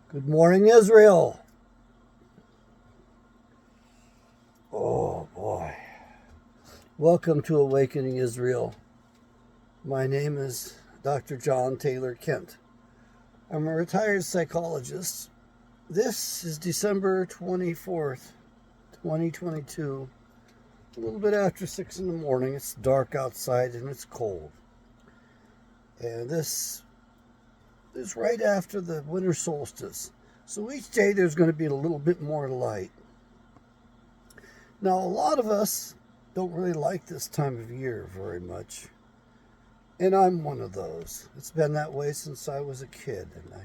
Good morning, Israel. Oh boy. Welcome to Awakening Israel. My name is Dr. John Taylor Kent. I'm a retired psychologist. This is December 24th, 2022. A little bit after 6 in the morning. It's dark outside and it's cold. And this is right after the winter solstice. So each day there's going to be a little bit more light. Now, a lot of us don't really like this time of year very much. And I'm one of those. It's been that way since I was a kid. And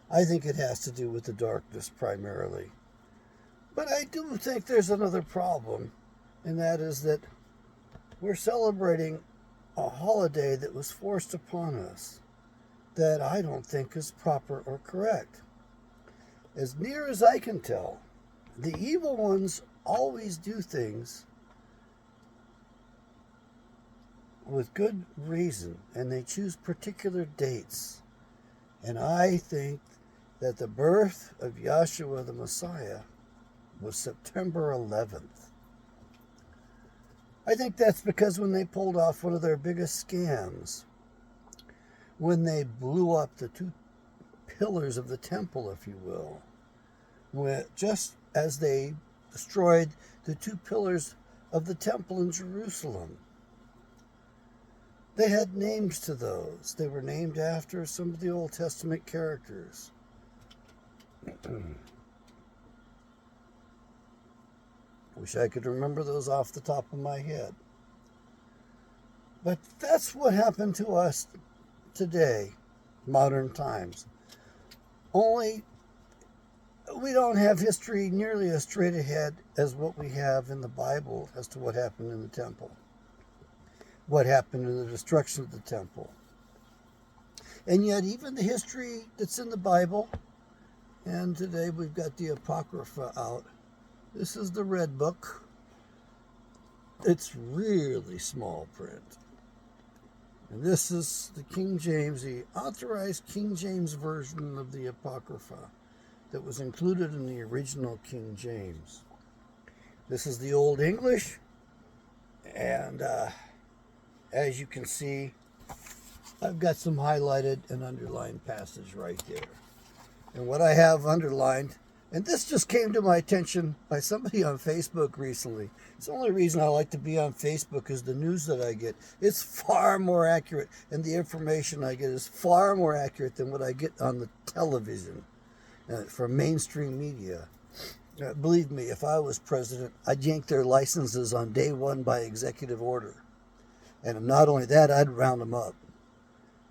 I think it has to do with the darkness primarily. But I do think there's another problem. And that is that we're celebrating a holiday that was forced upon us that I don't think is proper or correct. As near as I can tell, the evil ones always do things with good reason, and they choose particular dates. And I think that the birth of Yahshua the Messiah was September 11th. I think that's because when they pulled off one of their biggest scams, when they blew up the two pillars of the temple, if you will, just as they destroyed the two pillars of the temple in Jerusalem. They had names to those. They were named after some of the Old Testament characters. Wish I could remember those off the top of my head. But that's what happened to us today, modern times. Only we don't have history nearly as straight ahead as what we have in the Bible as to what happened in the temple, what happened in the destruction of the temple. And yet even the history that's in the Bible, and today we've got the Apocrypha out. This is the Red Book. It's really small print. And this is the King James, the authorized King James version of the Apocrypha that was included in the original King James. This is the Old English, and as you can see, I've got some highlighted and underlined passage right there. And what I have underlined, and this just came to my attention by somebody on Facebook recently. It's the only reason I like to be on Facebook is the news that I get. It's far more accurate, and the information I get is far more accurate than what I get on the television from mainstream media. Believe me, if I was president, I'd yank their licenses on day one by executive order. And not only that, I'd round them up.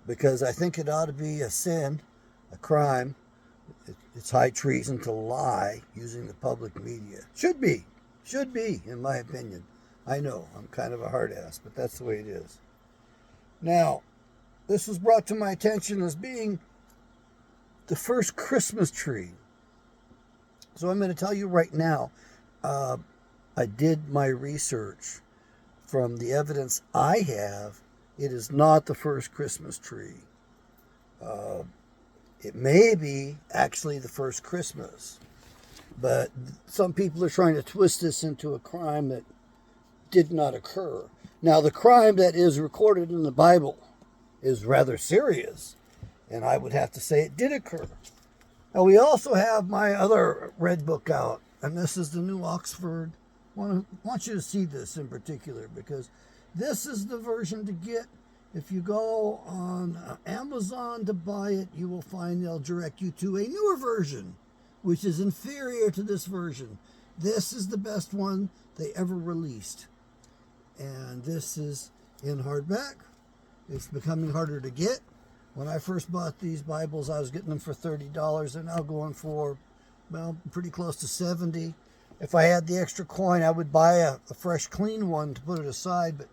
Because I think it ought to be a sin, a crime. It's high treason to lie using the public media. Should be, in my opinion. I know, I'm kind of a hard ass, but that's the way it is. Now, this was brought to my attention as being the first Christmas tree. So I'm going to tell you right now, I did my research. From the evidence I have, it is not the first Christmas tree. It may be actually the first Christmas, but some people are trying to twist this into a crime that did not occur. Now, the crime that is recorded in the Bible is rather serious, and I would have to say it did occur. Now, we also have my other red book out, and this is the New Oxford. I want you to see this in particular, because this is the version to get. If you go on Amazon to buy it, you will find they'll direct you to a newer version, which is inferior to this version. This is the best one they ever released. And this is in hardback. It's becoming harder to get. When I first bought these Bibles, I was getting them for $30. They're now going for, well, pretty close to $70. If I had the extra coin, I would buy a fresh, clean one to put it aside, but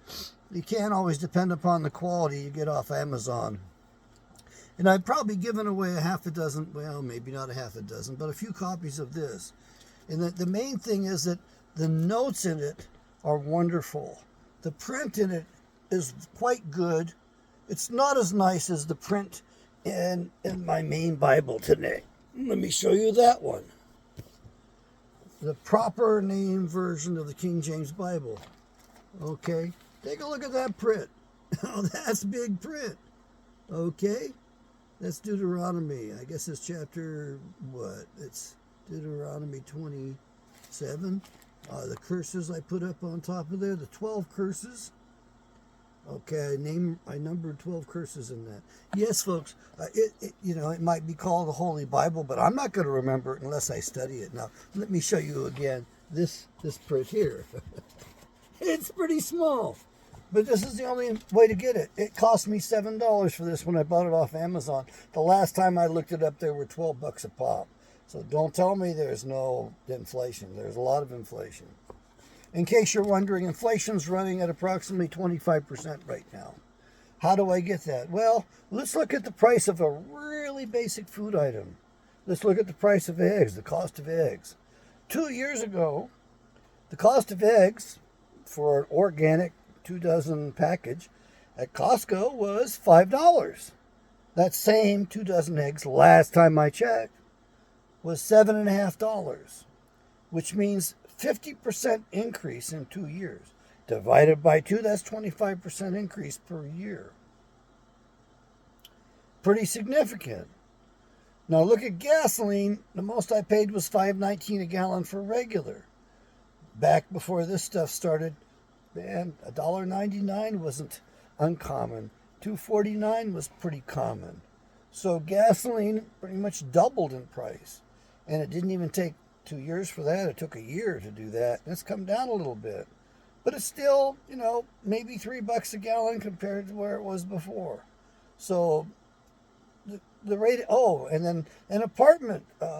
you can't always depend upon the quality you get off Amazon. And I've probably given away a half a dozen, well, maybe not a half a dozen, but a few copies of this. And the main thing is that the notes in it are wonderful. The print in it is quite good. It's not as nice as the print in my main Bible today. Let me show you that one. The proper name version of the King James Bible. Okay, take a look at that print. Oh, that's big print. Okay, that's Deuteronomy. I guess it's chapter, what? It's Deuteronomy 27. The curses I put up on top of there, the 12 curses. Okay, I numbered 12 curses in that. Yes, folks, it might be called the Holy Bible, but I'm not going to remember it unless I study it. Now, let me show you again this print here. It's pretty small, but this is the only way to get it. It cost me $7 for this when I bought it off Amazon. The last time I looked it up, they were $12 a pop. So don't tell me there's no inflation. There's a lot of inflation. In case you're wondering, inflation's running at approximately 25% right now. How do I get that? Well, let's look at the price of a really basic food item. Let's look at the price of eggs, the cost of eggs. 2 years ago, the cost of eggs for an organic 2-dozen package at Costco was $5. That same 2 dozen eggs, last time I checked, was $7.50, which means 50% increase in 2 years. Divided by 2, that's 25% increase per year. Pretty significant. Now look at gasoline. The most I paid was $5.19 a gallon for regular. Back before this stuff started, man, $1.99 wasn't uncommon. $2.49 was pretty common. So gasoline pretty much doubled in price. And it didn't even take 2 years for that. It took a year to do that. And it's come down a little bit. But it's still, maybe $3 a gallon compared to where it was before. So the rate, and then an apartment in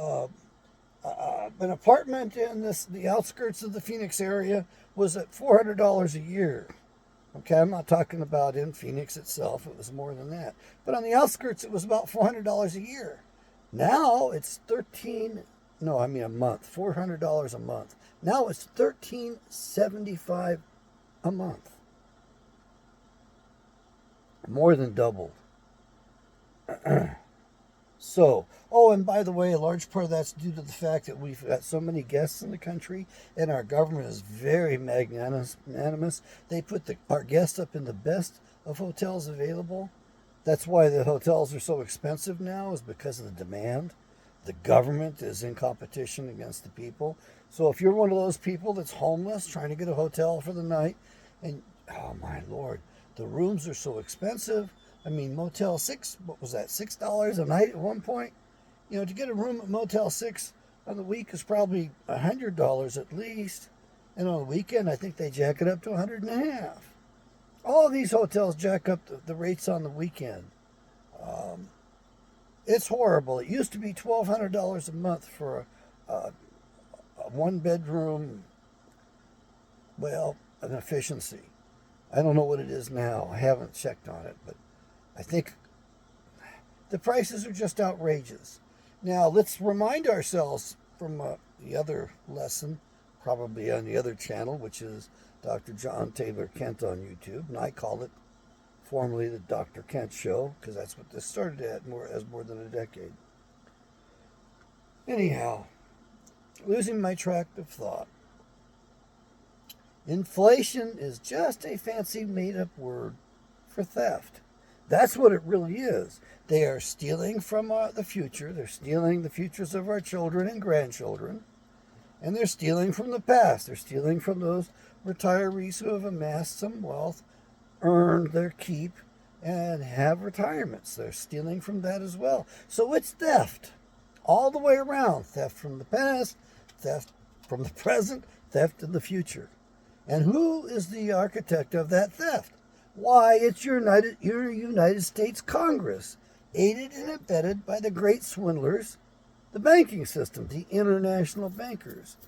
the outskirts of the Phoenix area was at $400 a year. Okay, I'm not talking about in Phoenix itself. It was more than that. But on the outskirts, it was about $400 a year. Now it's a month, $400 a month. Now it's $13.75 a month. More than doubled. So, and by the way, a large part of that's due to the fact that we've got so many guests in the country, and our government is very magnanimous. They put our guests up in the best of hotels available. That's why the hotels are so expensive now, is because of the demand. The government is in competition against the people. So if you're one of those people that's homeless, trying to get a hotel for the night, and, oh my Lord, the rooms are so expensive. I mean, Motel 6, what was that, $6 a night at one point? To get a room at Motel 6 on the week is probably $100 at least. And on the weekend, I think they jack it up to $150. All of these hotels jack up the rates on the weekend. It's horrible. It used to be $1,200 a month for a one-bedroom, an efficiency. I don't know what it is now. I haven't checked on it, but I think the prices are just outrageous. Now, let's remind ourselves from the other lesson, probably on the other channel, which is Dr. John Taylor Kent on YouTube, and I call it formerly the Dr. Kent Show, because that's what this started at more than a decade. Anyhow, losing my track of thought. Inflation is just a fancy made-up word for theft. That's what it really is. They are stealing from the future. They're stealing the futures of our children and grandchildren. And they're stealing from the past. They're stealing from those retirees who have amassed some wealth, earned their keep, and have retirements. They're stealing from that as well. So it's theft all the way around. Theft from the past, theft from the present, theft in the future. And who is the architect of that theft? Why, it's your United States Congress, aided and abetted by the great swindlers, the banking system, the international bankers.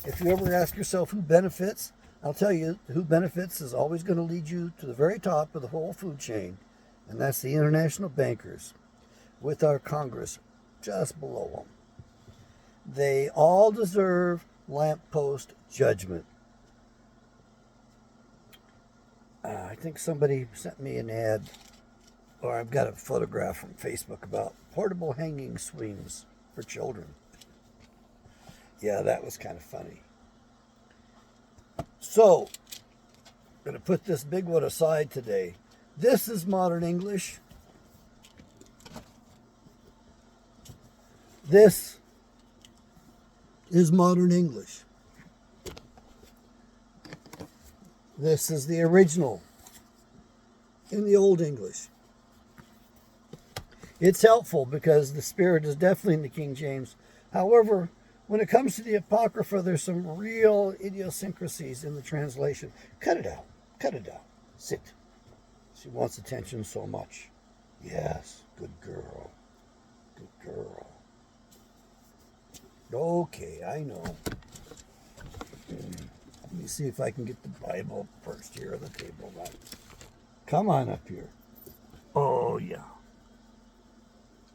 If you ever ask yourself who benefits, I'll tell you, who benefits is always going to lead you to the very top of the whole food chain, and that's the international bankers, with our Congress just below them. They all deserve lamppost judgment. I think somebody sent me an ad, or I've got a photograph from Facebook about portable hanging swings. for children. Yeah, that was kind of funny. So, I'm going to put this big one aside today. This is modern English. This is modern English. This is the original in the Old English. It's helpful because the spirit is definitely in the King James. However, when it comes to the Apocrypha, there's some real idiosyncrasies in the translation. Cut it out. Cut it out. Sit. She wants attention so much. Yes, good girl. Good girl. Okay, I know. Let me see if I can get the Bible first here on the table. Right. Come on up here. Oh, yeah.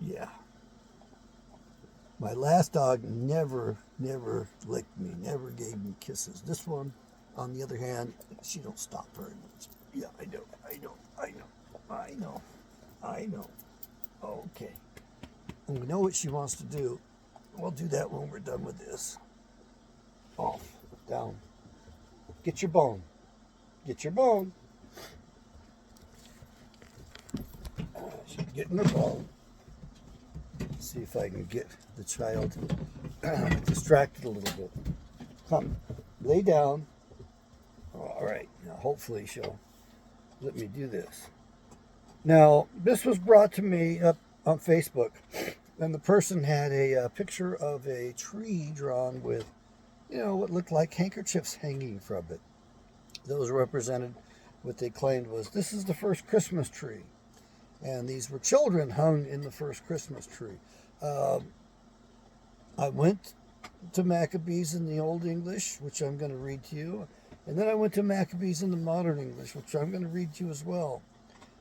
Yeah. My last dog never licked me, never gave me kisses. This one, on the other hand, she don't stop very much. Yeah, I know. Okay. And we know what she wants to do. We'll do that when we're done with this. Off, down. Get your bone. Get your bone. She's getting her bone. See if I can get the child distracted a little bit. Come, lay down. All right, now hopefully she'll let me do this. Now, this was brought to me up on Facebook, and the person had a picture of a tree drawn with, what looked like handkerchiefs hanging from it. Those represented what they claimed was, this is the first Christmas tree. And these were children hung in the first Christmas tree. I went to Maccabees in the Old English, which I'm going to read to you. And then I went to Maccabees in the Modern English, which I'm going to read to you as well.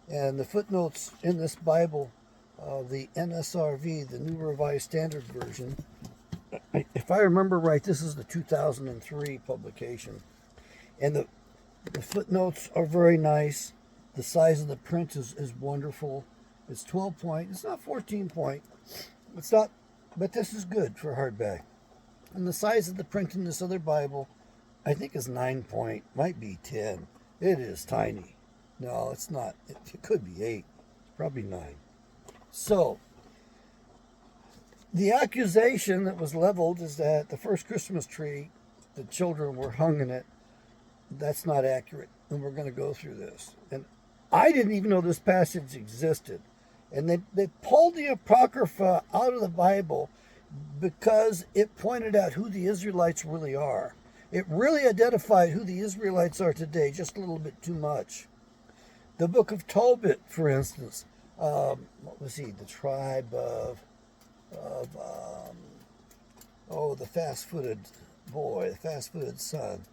And the footnotes in this Bible, the NSRV, the New Revised Standard Version, if I remember right, this is the 2003 publication. And the footnotes are very nice. The size of the print is wonderful. It's 12 point. It's not 14 point. It's not, but this is good for hardback. And the size of the print in this other Bible, I think is 9 point. Might be 10. It is tiny. No, it's not. It could be 8. Probably 9. So, the accusation that was leveled is that the first Christmas tree, the children were hung in it. That's not accurate. And we're going to go through this. And I didn't even know this passage existed. And they pulled the Apocrypha out of the Bible because it pointed out who the Israelites really are. It really identified who the Israelites are today, just a little bit too much. The book of Tobit, for instance, what was he? The tribe of the fast-footed boy, the fast-footed son.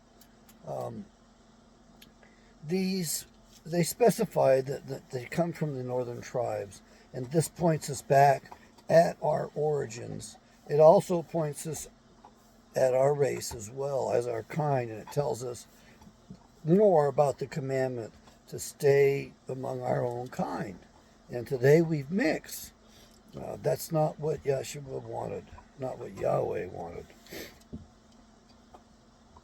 They specify that they come from the northern tribes, and this points us back at our origins. It also points us at our race as well as our kind, and it tells us more about the commandment to stay among our own kind. And today we've mixed. That's not what Yeshua wanted, not what Yahweh wanted.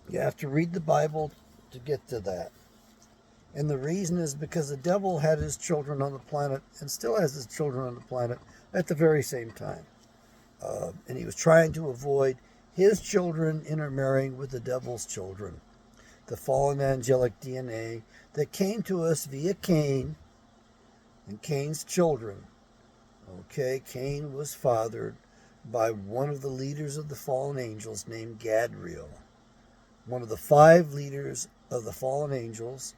You have to read the Bible to get to that. And the reason is because the devil had his children on the planet and still has his children on the planet at the very same time. And he was trying to avoid his children intermarrying with the devil's children. The fallen angelic DNA that came to us via Cain and Cain's children. Okay, Cain was fathered by one of the leaders of the fallen angels named Gadriel. One of the 5 leaders of the fallen angels.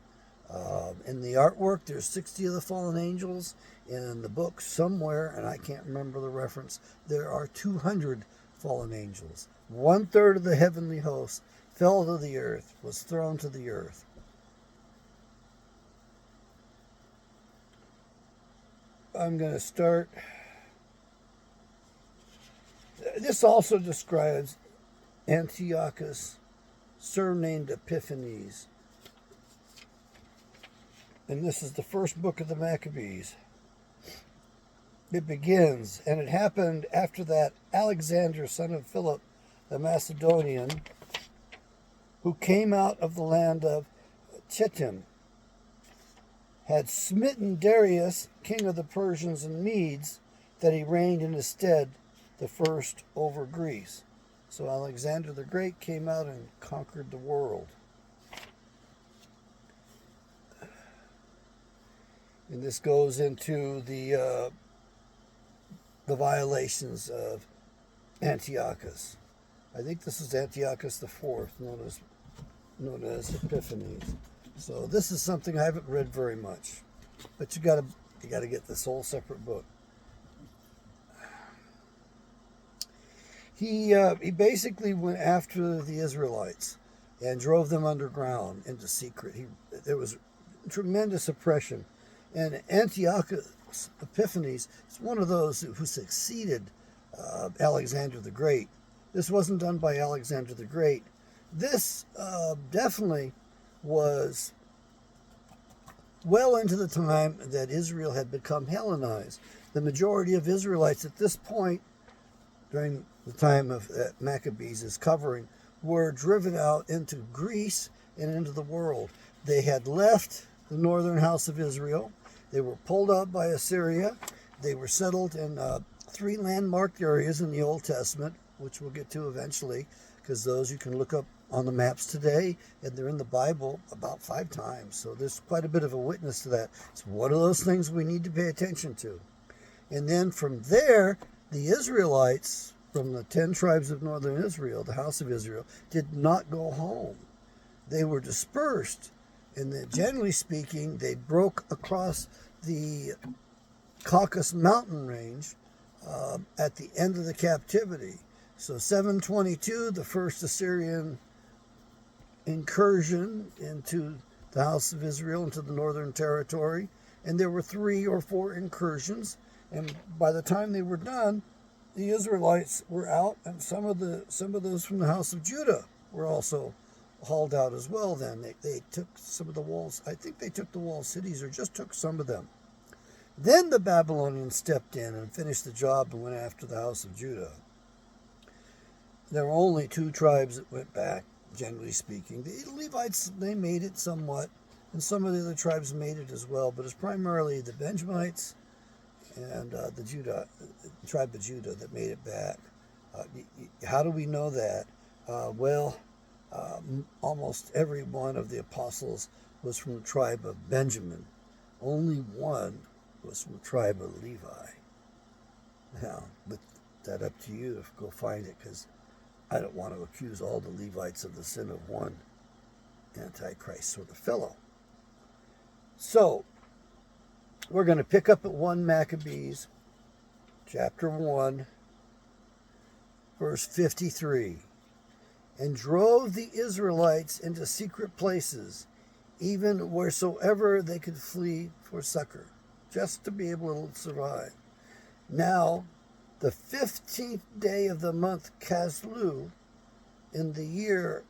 In the artwork, there's 60 of the fallen angels. In the book somewhere, and I can't remember the reference, there are 200 fallen angels. 1/3 of the heavenly host fell to the earth, was thrown to the earth. I'm going to start. This also describes Antiochus, surnamed Epiphanes. And this is the first book of the Maccabees. it begins, and it happened after that Alexander, son of Philip the Macedonian, who came out of the land of Chittim, had smitten Darius, king of the Persians and Medes, that he reigned in his stead the first over Greece. So Alexander the Great came out and conquered the world. And this goes into the violations of Antiochus. I think this is Antiochus the Fourth, known as Epiphanes. So this is something I haven't read very much, but you got to get this whole separate book. He basically went after the Israelites and drove them underground into secret. There was tremendous oppression, and Antiochus Epiphanes is one of those who succeeded Alexander the Great. This wasn't done by Alexander the Great. This definitely was well into the time that Israel had become Hellenized. The majority of Israelites at this point, during the time of Maccabees is covering, were driven out into Greece and into the world. They had left the northern house of Israel. They were pulled out by Assyria. They were settled in 3 landmarked areas in the Old Testament, which we'll get to eventually, because those you can look up on the maps today, and they're in the Bible about 5 times. So there's quite a bit of a witness to that. It's one of those things we need to pay attention to. And then from there, the Israelites from the 10 tribes of northern Israel, the house of Israel, did not go home. They were dispersed. And generally speaking, they broke across the Caucasus mountain range at the end of the captivity. So 722, the first Assyrian incursion into the house of Israel, into the northern territory. And there were 3 or 4 incursions. And by the time they were done, the Israelites were out, and some of those from the house of Judah were also hauled out as well. Then they took some of the walls. I think they took the walled cities, or just took some of them. Then the Babylonians stepped in and finished the job and went after the house of Judah. There were only 2 tribes that went back, generally speaking. The Levites, they made it somewhat, and some of the other tribes made it as well, but it's primarily the Benjamites and the tribe of Judah that made it back. How do we know that? Almost every one of the apostles was from the tribe of Benjamin. Only one was from the tribe of Levi. Now, look that up to you to go find it, because I don't want to accuse all the Levites of the sin of one Antichrist sort of fellow. So, we're going to pick up at 1 Maccabees, chapter 1, verse 53. And drove the Israelites into secret places, even wheresoever they could flee for succor, just to be able to survive. Now, the 15th day of the month Caslu, in the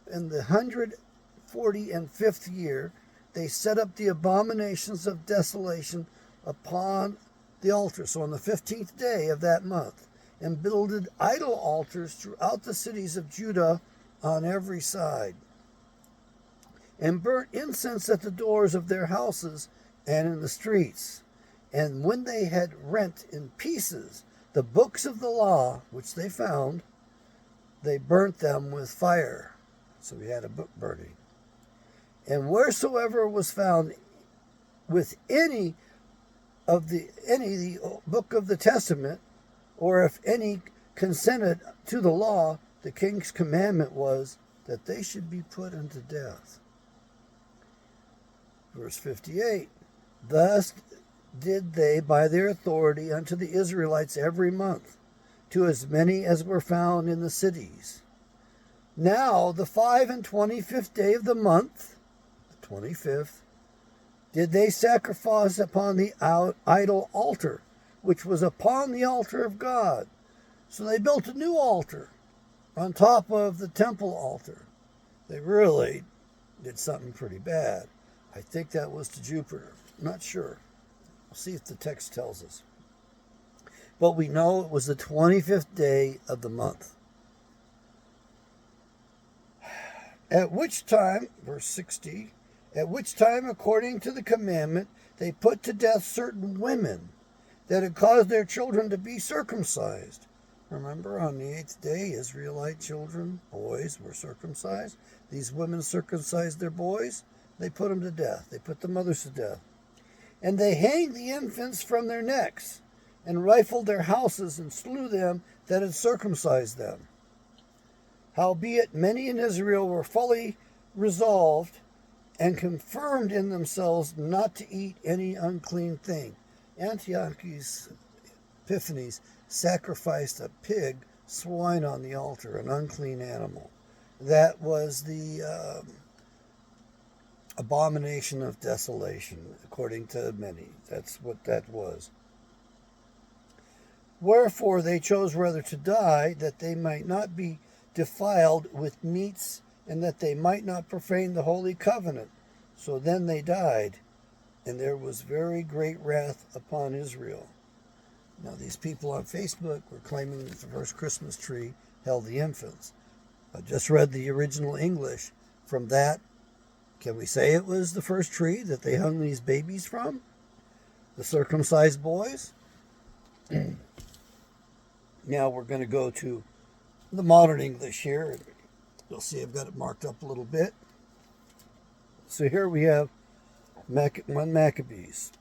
145th year, they set up the abominations of desolation upon the altar. So on the 15th day of that month, and builded idol altars throughout the cities of Judah on every side, and burnt incense at the doors of their houses and in the streets. And when they had rent in pieces the books of the law, which they found, they burnt them with fire. So we had a book burning. And wheresoever was found with any of the book of the Testament, or if any consented to the law, the king's commandment was that they should be put unto death. Verse 58, thus did they by their authority unto the Israelites every month, to as many as were found in the cities. Now the 25th day of the month, the 25th, did they sacrifice upon the idol altar, which was upon the altar of God. So they built a new altar on top of the temple altar. They really did something pretty bad. I think that was to Jupiter. I'm not sure. We'll see if the text tells us. but we know it was the 25th day of the month. At which time, verse 60, at which time, according to the commandment, they put to death certain women that had caused their children to be circumcised. Remember, on the 8th day, Israelite children, boys, were circumcised. These women circumcised their boys. They put them to death. They put the mothers to death. And they hanged the infants from their necks, and rifled their houses, and slew them that had circumcised them. Howbeit many in Israel were fully resolved and confirmed in themselves not to eat any unclean thing. Antiochus Epiphanes sacrificed a pig, swine on the altar, an unclean animal. That was the abomination of desolation, according to many. That's what that was. Wherefore they chose rather to die, that they might not be defiled with meats, and that they might not profane the holy covenant. So then they died, and there was very great wrath upon Israel. Now these people on Facebook were claiming that the first Christmas tree held the infants. I just read the original English. From that, can we say it was the first tree that they hung these babies from? The circumcised boys? Now we're going to go to the modern English here. You'll see I've got it marked up a little bit. So here we have 1 Maccabees.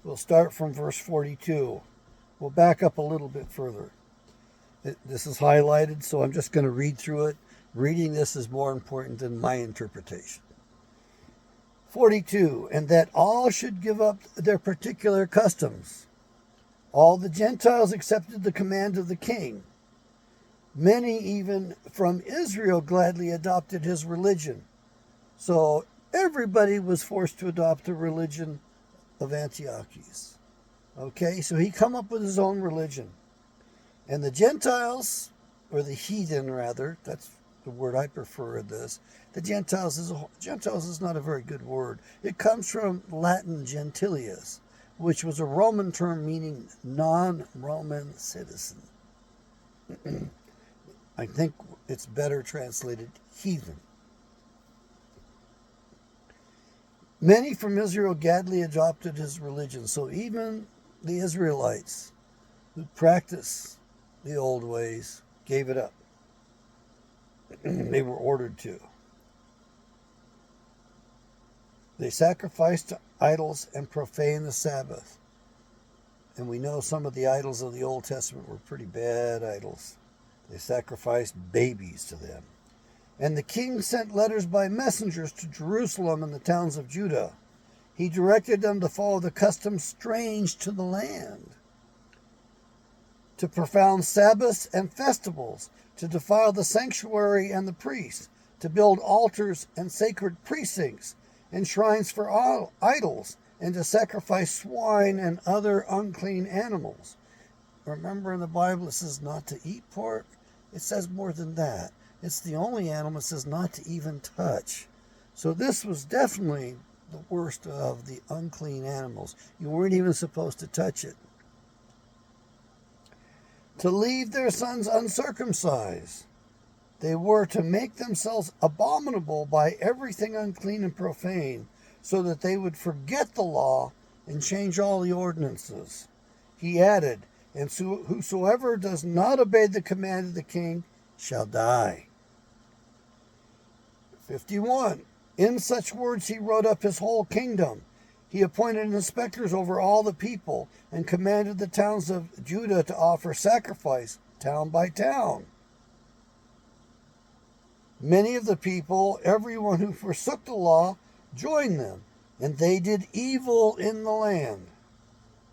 We'll start from verse 42. We'll back up a little bit further. This is highlighted, so I'm just going to read through it. Reading this is more important than my interpretation. 42, and that all should give up their particular customs. All the Gentiles accepted the command of the king. Many even from Israel gladly adopted his religion. So everybody was forced to adopt the religion of Antiochus. Okay, so he come up with his own religion. And the Gentiles, or the heathen rather, that's the word I prefer in this. The Gentiles is not a very good word. It comes from Latin gentilius, which was a Roman term meaning non-Roman citizen. I think it's better translated heathen. Many from Israel gladly adopted his religion. So even the Israelites who practiced the old ways gave it up. They were ordered to. They sacrificed to idols and profaned the Sabbath. And we know some of the idols of the Old Testament were pretty bad idols. They sacrificed babies to them. And the king sent letters by messengers to Jerusalem and the towns of Judah. He directed them to follow the customs strange to the land, to profane Sabbaths and festivals, to defile the sanctuary and the priests, to build altars and sacred precincts, and shrines for all idols, and to sacrifice swine and other unclean animals. Remember in the Bible it says not to eat pork? It says more than that. It's the only animal it says not to even touch. So this was definitely the worst of the unclean animals. You weren't even supposed to touch it. To leave their sons uncircumcised. They were to make themselves abominable by everything unclean and profane, so that they would forget the law and change all the ordinances. He added, and whosoever does not obey the command of the king shall die. 51. In such words he wrote up his whole kingdom. He appointed inspectors over all the people, and commanded the towns of Judah to offer sacrifice, town by town. Many of the people, everyone who forsook the law, joined them, and they did evil in the land.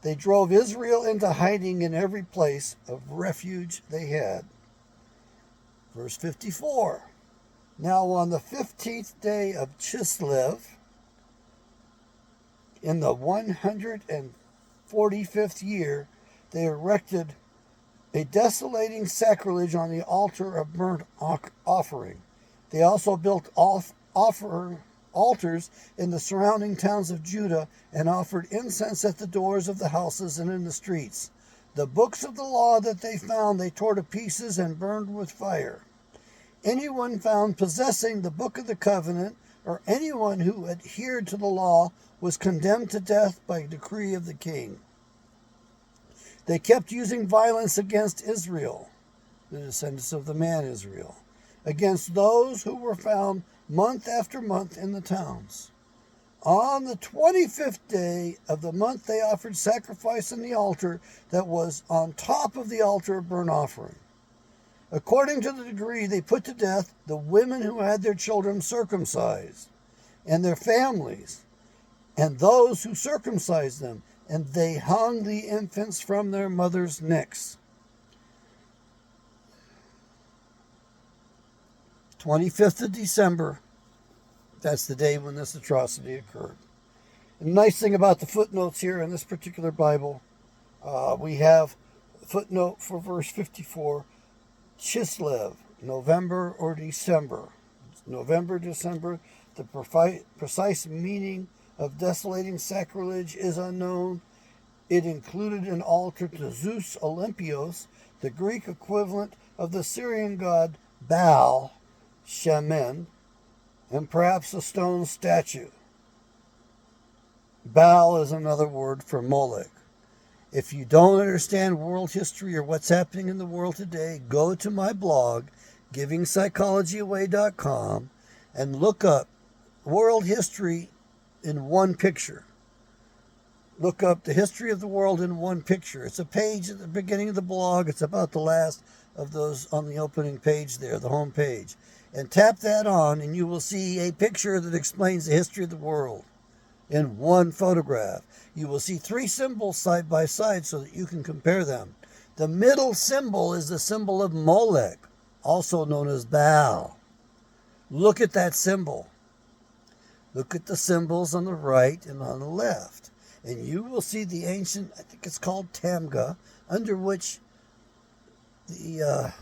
They drove Israel into hiding in every place of refuge they had. Verse 54. Now on the 15th day of Chislev, in the 145th year, they erected a desolating sacrilege on the altar of burnt offering. They also built altars in the surrounding towns of Judah and offered incense at the doors of the houses and in the streets. The books of the law that they found they tore to pieces and burned with fire. Anyone found possessing the book of the covenant, or anyone who adhered to the law, was condemned to death by decree of the king. They kept using violence against Israel, the descendants of the man Israel, against those who were found month after month in the towns. On the 25th day of the month they offered sacrifice on the altar that was on top of the altar of burnt offering. According to the decree, they put to death the women who had their children circumcised, and their families, and those who circumcised them, and they hung the infants from their mothers' necks. 25th of December, that's the day when this atrocity occurred. And the nice thing about the footnotes here in this particular Bible, we have a footnote for verse 54, Chislev, November or December. November, December, the precise meaning of desolating sacrilege is unknown. It included an altar to Zeus Olympios, the Greek equivalent of the Syrian god Baal, Shemen, and perhaps a stone statue. Baal is another word for Molech. If you don't understand world history or what's happening in the world today, go to my blog, givingpsychologyaway.com, and look up world history in one picture. Look up the history of the world in one picture. It's a page at the beginning of the blog. It's about the last of those on the opening page there, the home page. And tap that on and you will see a picture that explains the history of the world in one photograph. You will see three symbols side by side so that you can compare them. The middle symbol is the symbol of Molech, also known as Baal. Look at that symbol. Look at the symbols on the right and on the left. And you will see the ancient, I think it's called Tamga, under which the,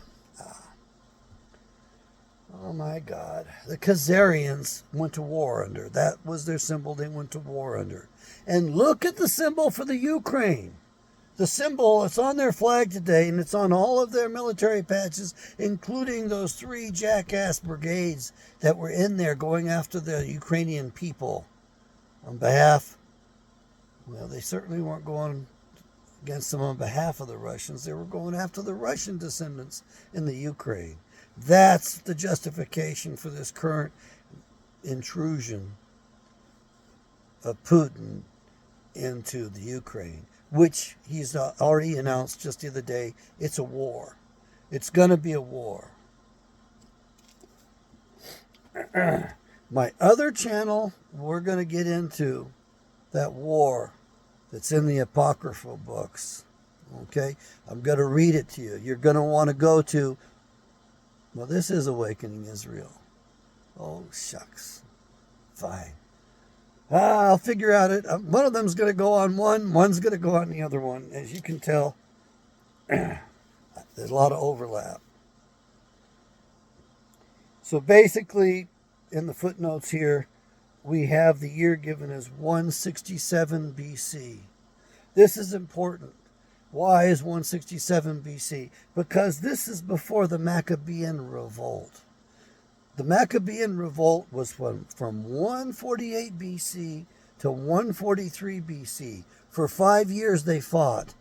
the Khazarians went to war under. That was their symbol they went to war under. And look at the symbol for the Ukraine. The symbol, it's on their flag today, and it's on all of their military patches, including those 3 jackass brigades that were in there going after the Ukrainian people on behalf. Well, they certainly weren't going against them on behalf of the Russians. They were going after the Russian descendants in the Ukraine. That's the justification for this current intrusion of Putin into the Ukraine, which he's already announced just the other day. It's a war. It's going to be a war. My other channel, we're going to get into that war that's in the Apocryphal books. Okay? I'm going to read it to you. You're going to want to go to, well, this is Awakening Israel. Oh, shucks. Fine. I'll figure out it. One of them's going to go on one's going to go on the other one. As you can tell, there's a lot of overlap. So basically, in the footnotes here, we have the year given as 167 BC. This is important. Why is 167 BC? Because this is before the Maccabean revolt. The Maccabean revolt was from 148 BC to 143 BC. For 5 years they fought.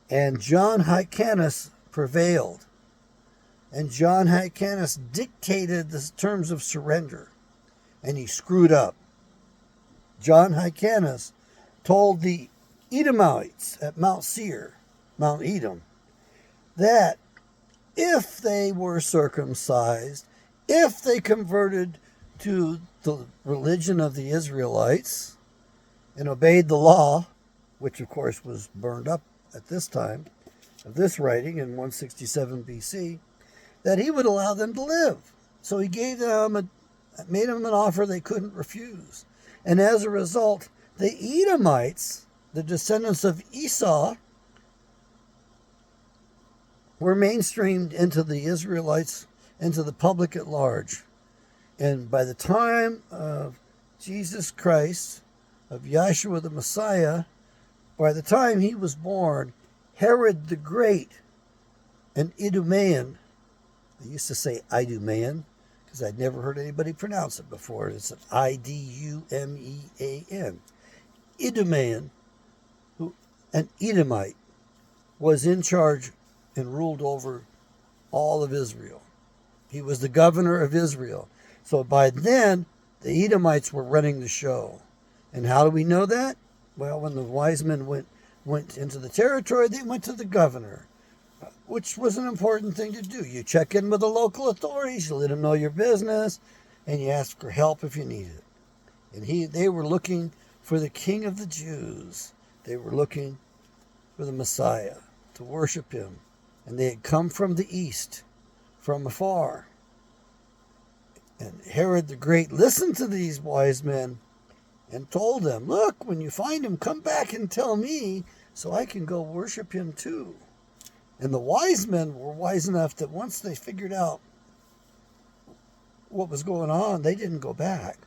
And John Hyrcanus prevailed. And John Hyrcanus dictated the terms of surrender. And he screwed up. John Hyrcanus told the Edomites at Mount Seir, Mount Edom, that if they were circumcised, if they converted to the religion of the Israelites and obeyed the law, which of course was burned up at this time of this writing in 167 BC, that he would allow them to live. So he gave them made them an offer they couldn't refuse. And as a result, the Edomites, the descendants of Esau, were mainstreamed into the Israelites, into the public at large. And by the time of Jesus Christ, of Yahshua the Messiah, by the time he was born, Herod the Great, an Idumean, I used to say Idumean because I'd never heard anybody pronounce it before. It's an Idumean. Idumean, who, an Edomite, was in charge and ruled over all of Israel. He was the governor of Israel. So by then, the Edomites were running the show. And how do we know that? Well, when the wise men went into the territory, they went to the governor, which was an important thing to do. You check in with the local authorities, you let them know your business, and you ask for help if you need it. And they were looking for the King of the Jews. They were looking for the Messiah, to worship him. And they had come from the east, from afar. And Herod the Great listened to these wise men and told them, look, when you find him, come back and tell me so I can go worship him too. And the wise men were wise enough that once they figured out what was going on, they didn't go back.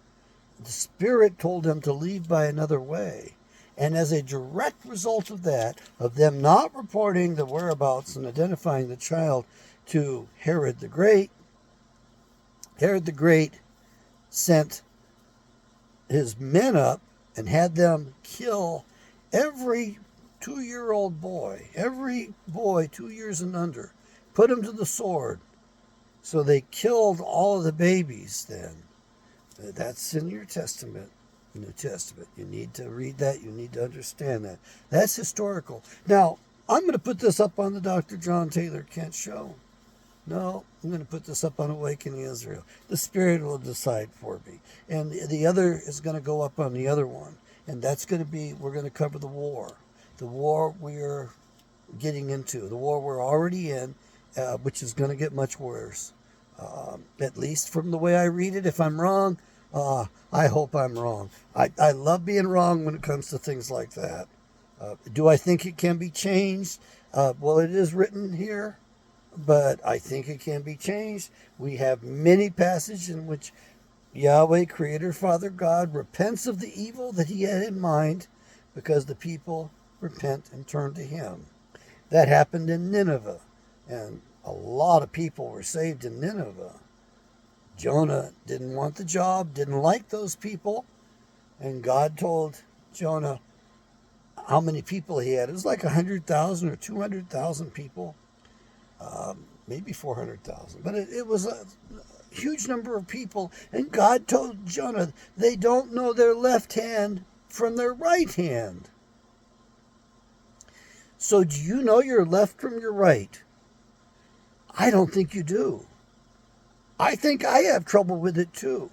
The Spirit told them to leave by another way. And as a direct result of that, of them not reporting the whereabouts and identifying the child to Herod the Great sent his men up and had them kill every 2-year-old boy, every boy 2 years and under, put him to the sword. So they killed all of the babies then. That's in your Testament, New Testament. You need to read that. You need to understand that. That's historical. Now, I'm going to put this up on the Dr. John Taylor Kent show. No, I'm going to put this up on Awakening Israel. The Spirit will decide for me. And the other is going to go up on the other one. And that's going to be, we're going to cover the war. The war we're getting into. The war we're already in, which is going to get much worse. At least from the way I read it. If I'm wrong, I hope I'm wrong. I love being wrong when it comes to things like that. Do I think it can be changed? Well, it is written here. But I think it can be changed. We have many passages in which Yahweh, Creator, Father God, repents of the evil that he had in mind because the people repent and turn to him. That happened in Nineveh, and a lot of people were saved in Nineveh. Jonah didn't want the job, didn't like those people, and God told Jonah how many people he had. It was like 100,000 or 200,000 people. Maybe 400,000, but it was a huge number of people. And God told Jonah, they don't know their left hand from their right hand. So do you know your left from your right? I don't think you do. I think I have trouble with it too.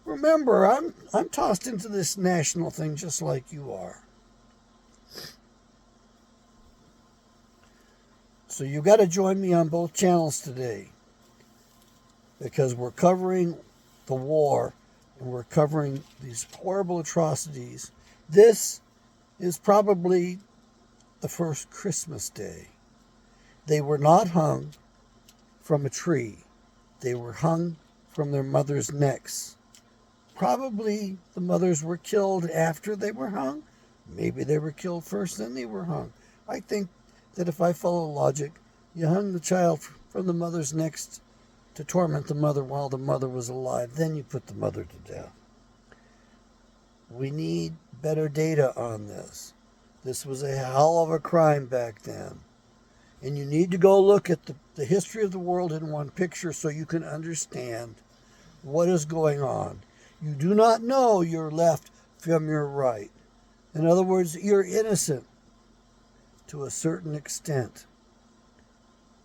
Remember, I'm tossed into this national thing just like you are. So you got to join me on both channels today because we're covering the war and we're covering these horrible atrocities. This is probably the first Christmas day. They were not hung from a tree. They were hung from their mothers' necks. Probably the mothers were killed after they were hung. Maybe they were killed first, then they were hung. I think that if I follow logic, you hung the child from the mother's neck to torment the mother while the mother was alive. Then you put the mother to death. We need better data on this. This was a hell of a crime back then. And you need to go look at the history of the world in one picture so you can understand what is going on. You do not know your left from your right. In other words, you're innocent to a certain extent.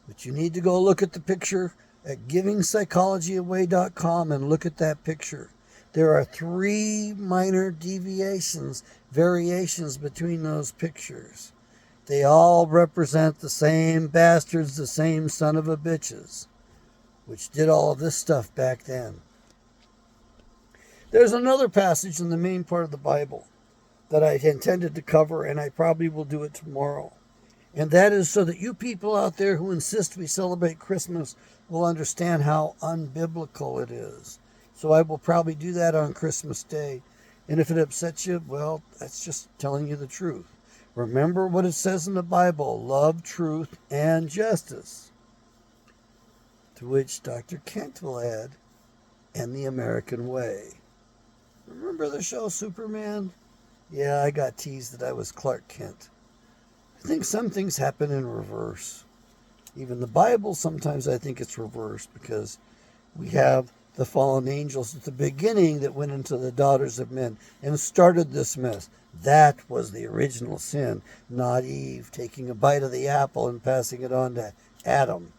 But you need to go look at the picture at givingpsychologyaway.com and look at that picture. There are 3 minor variations between those pictures. They all represent the same bastards, the same son of a bitches, which did all of this stuff back then. There's another passage in the main part of the Bible that I intended to cover, and I probably will do it tomorrow. And that is so that you people out there who insist we celebrate Christmas will understand how unbiblical it is. So I will probably do that on Christmas Day. And if it upsets you, well, that's just telling you the truth. Remember what it says in the Bible, love, truth, and justice. To which Dr. Kent will add, and the American way. Remember the show Superman? Yeah, I got teased that I was Clark Kent. I think some things happen in reverse. Even the Bible, sometimes I think it's reversed, because we have the fallen angels at the beginning that went into the daughters of men and started this mess. That was the original sin, not Eve taking a bite of the apple and passing it on to Adam.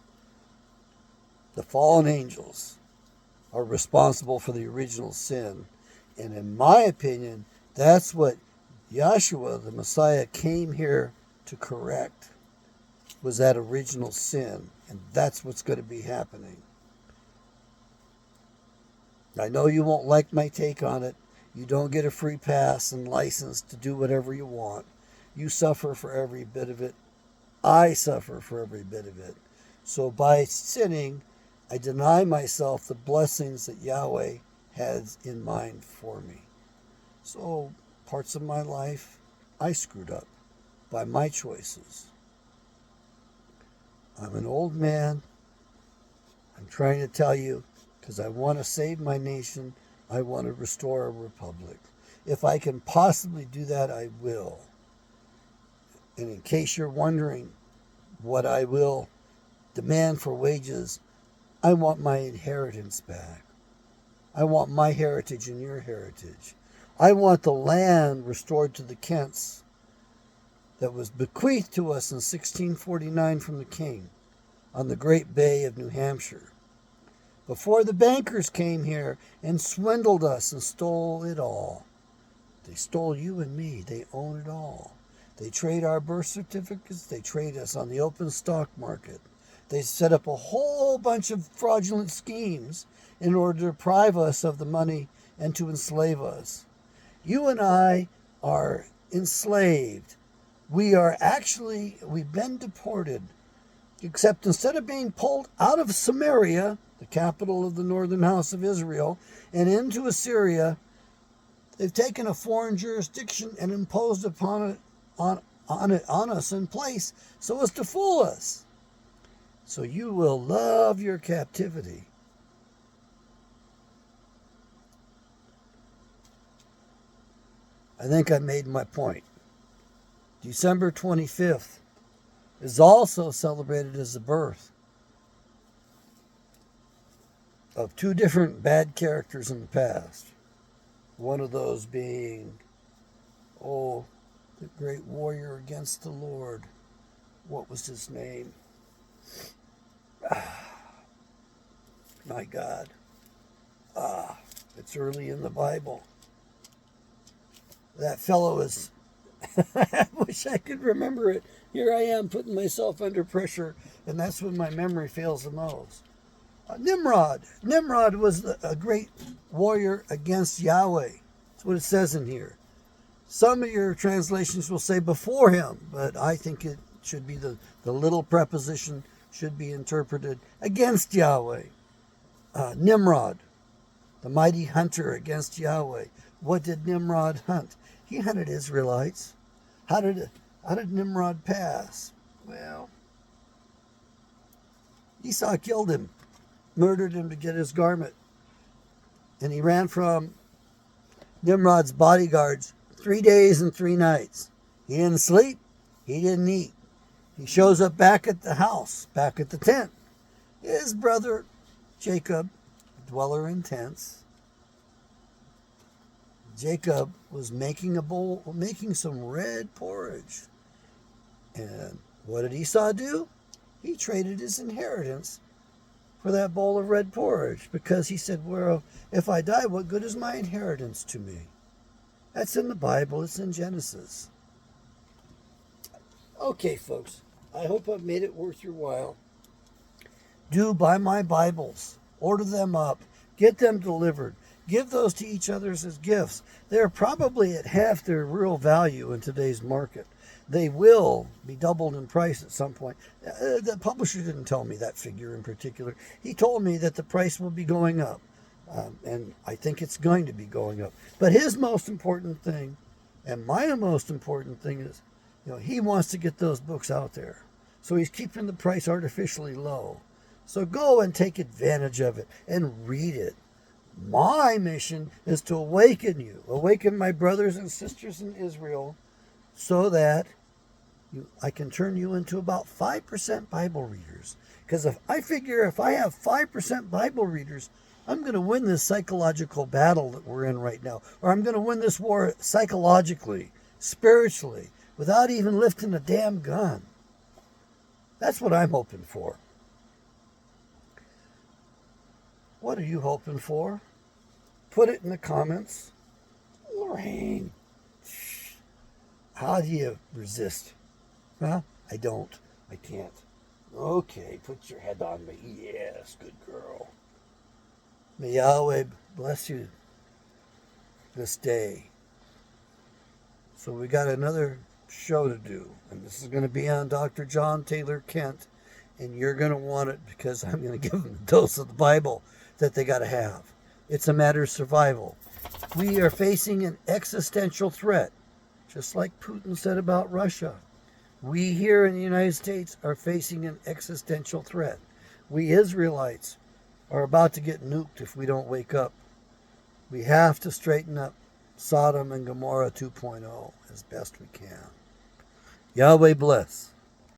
The fallen angels are responsible for the original sin. And in my opinion, that's what Yahshua, the Messiah, came here to correct, was that original sin. And that's what's going to be happening. I know you won't like my take on it. You don't get a free pass and license to do whatever you want. You suffer for every bit of it. I suffer for every bit of it. So by sinning, I deny myself the blessings that Yahweh has in mind for me. So parts of my life, I screwed up by my choices. I'm an old man. I'm trying to tell you, because I want to save my nation. I want to restore a republic. If I can possibly do that, I will. And in case you're wondering what I will demand for wages, I want my inheritance back. I want my heritage and your heritage. I want the land restored to the Kents that was bequeathed to us in 1649 from the king on the Great Bay of New Hampshire. Before the bankers came here and swindled us and stole it all. They stole you and me. They own it all. They trade our birth certificates. They trade us on the open stock market. They set up a whole bunch of fraudulent schemes in order to deprive us of the money and to enslave us. You and I are enslaved. We've been deported. Except instead of being pulled out of Samaria, the capital of the northern house of Israel, and into Assyria, they've taken a foreign jurisdiction and imposed upon it on us in place so as to fool us. So you will love your captivity. I think I made my point. December 25th is also celebrated as the birth of two different bad characters in the past. One of those being, the great warrior against the Lord. What was his name? My God. It's early in the Bible. That fellow is, I wish I could remember it. Here I am putting myself under pressure, and that's when my memory fails the most. Nimrod. Nimrod was a great warrior against Yahweh. That's what it says in here. Some of your translations will say before him, but I think it should be the little preposition should be interpreted against Yahweh. Nimrod, the mighty hunter against Yahweh. What did Nimrod hunt? He hunted Israelites. How did Nimrod pass? Well, Esau killed him, murdered him to get his garment. And he ran from Nimrod's bodyguards 3 days and 3 nights. He didn't sleep. He didn't eat. He shows up back at the house, back at the tent. His brother Jacob, dweller in tents. Jacob was making some red porridge. And what did Esau do? He traded his inheritance for that bowl of red porridge, because he said, well, if I die, what good is my inheritance to me? That's in the Bible. It's in Genesis. Okay, folks. I hope I've made it worth your while. Do buy my Bibles. Order them up. Get them delivered. Give those to each other as gifts. They're probably at half their real value in today's market. They will be doubled in price at some point. The publisher didn't tell me that figure in particular. He told me that the price will be going up. And I think it's going to be going up. But his most important thing, and my most important thing is, he wants to get those books out there. So he's keeping the price artificially low. So go and take advantage of it and read it. My mission is to awaken you, awaken my brothers and sisters in Israel, so that I can turn you into about 5% Bible readers. Because if I have 5% Bible readers, I'm going to win this psychological battle that we're in right now. Or I'm going to win this war psychologically, spiritually, without even lifting a damn gun. That's what I'm hoping for. What are you hoping for? Put it in the comments. Lorraine, how do you resist? Huh? I don't. I can't. Okay, put your head on me. Yes, good girl. May Yahweh bless you this day. So we got another show to do, and this is going to be on Dr. John Taylor Kent, and you're going to want it because I'm going to give them a dose of the Bible that they got to have. It's a matter of survival. We are facing an existential threat, just like Putin said about Russia. We here in the United States are facing an existential threat. We Israelites are about to get nuked if we don't wake up. We have to straighten up Sodom and Gomorrah 2.0 as best we can. Yahweh bless.